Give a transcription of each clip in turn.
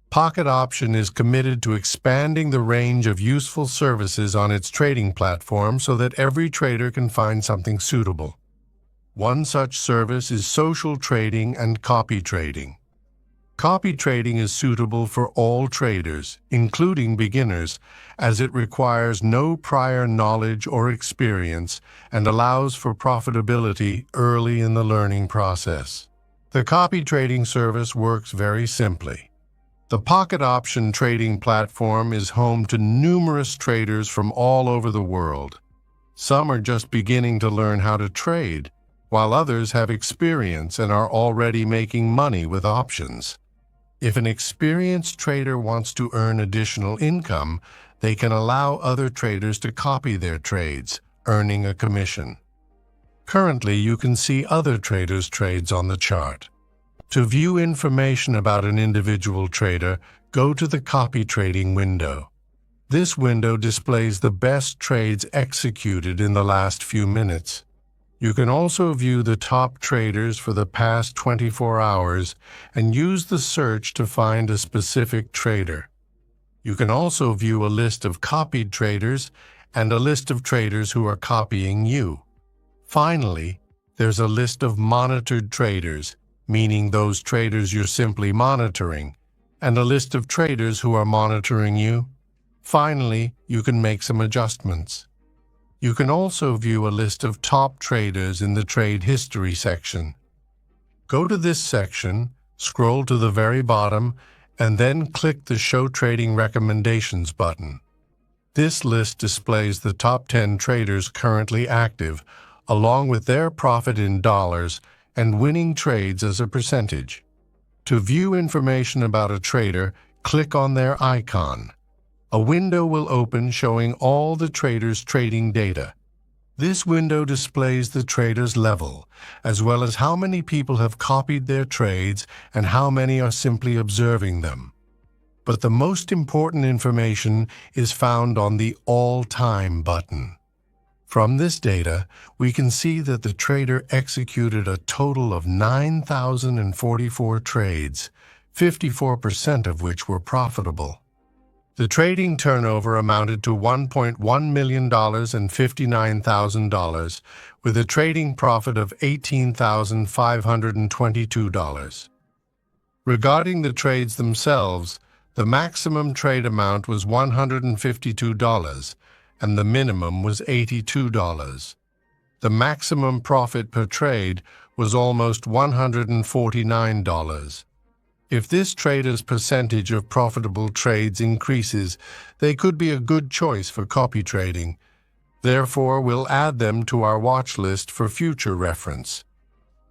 Pocket Option is committed to expanding the range of useful services on its trading platform so that every trader can find something suitable. One such service is social trading and copy trading. Copy trading is suitable for all traders, including beginners, as it requires no prior knowledge or experience and allows for profitability early in the learning process. The copy trading service works very simply. The Pocket Option trading platform is home to numerous traders from all over the world. Some are just beginning to learn how to trade, while others have experience and are already making money with options. If an experienced trader wants to earn additional income, they can allow other traders to copy their trades, earning a commission. Currently, you can see other traders' trades on the chart. To view information about an individual trader, go to the Copy Trading window. This window displays the best trades executed in the last few minutes. You can also view the top traders for the past 24 hours and use the search to find a specific trader. You can also view a list of copied traders and a list of traders who are copying you. Finally, there's a list of monitored traders, meaning those traders you're simply monitoring, and a list of traders who are monitoring you. Finally, you can make some adjustments. You can also view a list of top traders in the Trade History section. Go to this section, scroll to the very bottom, and then click the Show Trading Recommendations button. This list displays the top 10 traders currently active, along with their profit in dollars and winning trades as a percentage. To view information about a trader, click on their icon. A window will open showing all the traders' trading data. This window displays the trader's level, as well as how many people have copied their trades and how many are simply observing them. But the most important information is found on the All Time button. From this data, we can see that the trader executed a total of 9,044 trades, 54% of which were profitable. The trading turnover amounted to $1.1 million and $59,000, with a trading profit of $18,522. Regarding the trades themselves, the maximum trade amount was $152, and the minimum was $82. The maximum profit per trade was almost $149. If this trader's percentage of profitable trades increases, they could be a good choice for copy trading. Therefore, we'll add them to our watch list for future reference.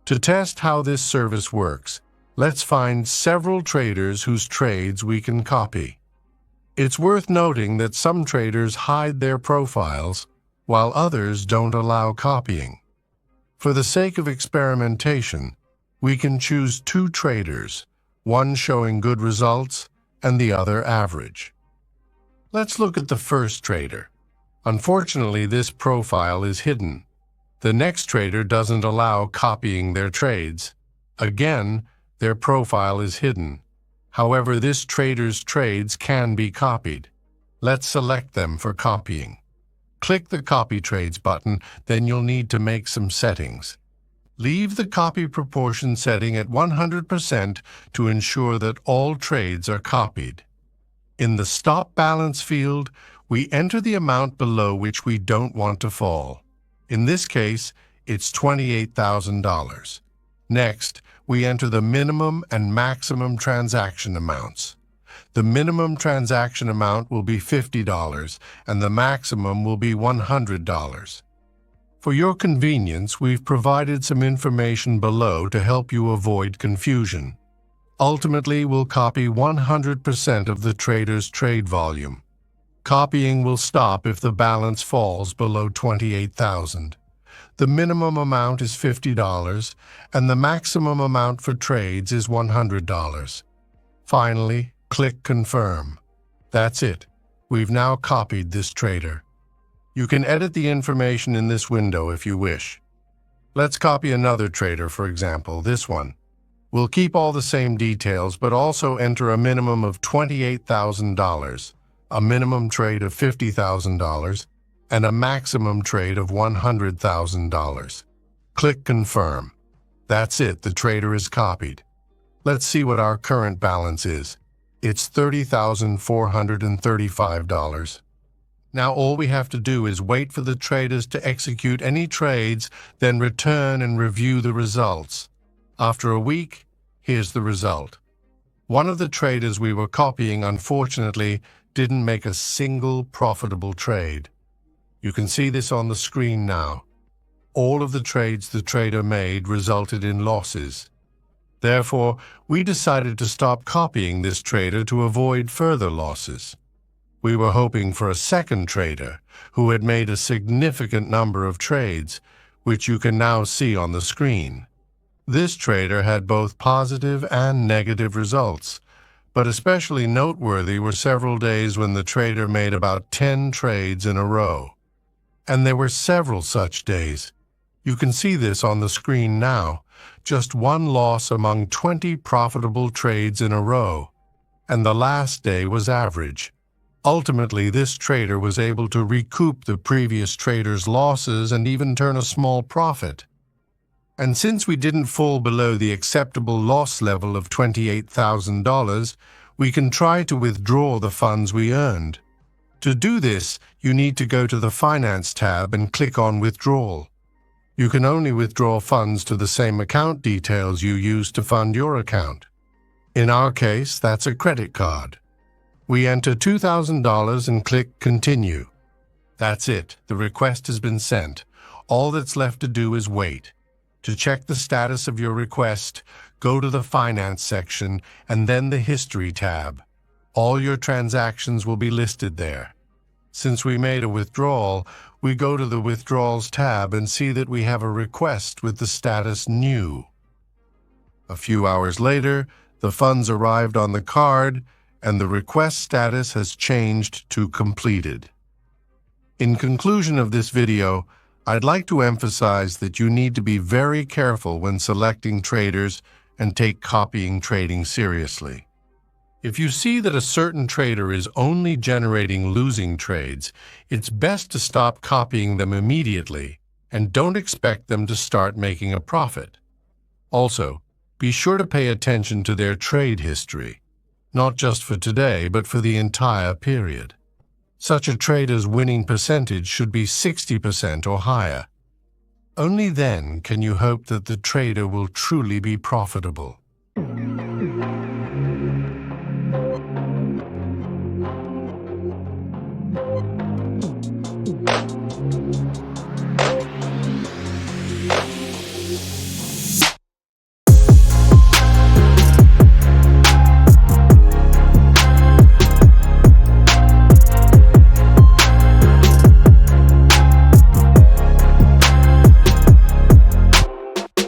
To test how this service works, let's find several traders whose trades we can copy. It's worth noting that some traders hide their profiles, while others don't allow copying. For the sake of experimentation, we can choose two traders, one showing good results and the other average. Let's look at the first trader. Unfortunately, this profile is hidden. The next trader doesn't allow copying their trades. Again, their profile is hidden. However, this trader's trades can be copied. Let's select them for copying. Click the Copy Trades button, then you'll need to make some settings. Leave the copy proportion setting at 100% to ensure that all trades are copied. In the Stop Balance field, we enter the amount below which we don't want to fall. In this case, it's $28,000. Next, we enter the minimum and maximum transaction amounts. The minimum transaction amount will be $50 and the maximum will be $100. For your convenience, we've provided some information below to help you avoid confusion. Ultimately, we'll copy 100% of the trader's trade volume. Copying will stop if the balance falls below $28,000. The minimum amount is $50, and the maximum amount for trades is $100. Finally, click Confirm. That's it. We've now copied this trader. You can edit the information in this window if you wish. Let's copy another trader, for example, this one. We'll keep all the same details, but also enter a minimum of $28,000, a minimum trade of $50,000, and a maximum trade of $100,000. Click Confirm. That's it, the trader is copied. Let's see what our current balance is. It's $30,435. Now all we have to do is wait for the traders to execute any trades, then return and review the results. After a week, here's the result. One of the traders we were copying, unfortunately, didn't make a single profitable trade. You can see this on the screen now. All of the trades the trader made resulted in losses. Therefore, we decided to stop copying this trader to avoid further losses. We were hoping for a second trader who had made a significant number of trades, which you can now see on the screen. This trader had both positive and negative results, but especially noteworthy were several days when the trader made about 10 trades in a row. And there were several such days. You can see this on the screen now, just one loss among 20 profitable trades in a row, and the last day was average. Ultimately, this trader was able to recoup the previous trader's losses and even turn a small profit. And since we didn't fall below the acceptable loss level of $28,000, we can try to withdraw the funds we earned. To do this, you need to go to the Finance tab and click on Withdrawal. You can only withdraw funds to the same account details you used to fund your account. In our case, that's a credit card. We enter $2,000 and click Continue. That's it. The request has been sent. All that's left to do is wait. To check the status of your request, go to the Finance section and then the History tab. All your transactions will be listed there. Since we made a withdrawal, we go to the Withdrawals tab and see that we have a request with the status New. A few hours later, the funds arrived on the card and the request status has changed to Completed. In conclusion of this video, I'd like to emphasize that you need to be very careful when selecting traders and take copying trading seriously. If you see that a certain trader is only generating losing trades, it's best to stop copying them immediately and don't expect them to start making a profit. Also, be sure to pay attention to their trade history, not just for today, but for the entire period. Such a trader's winning percentage should be 60% or higher. Only then can you hope that the trader will truly be profitable.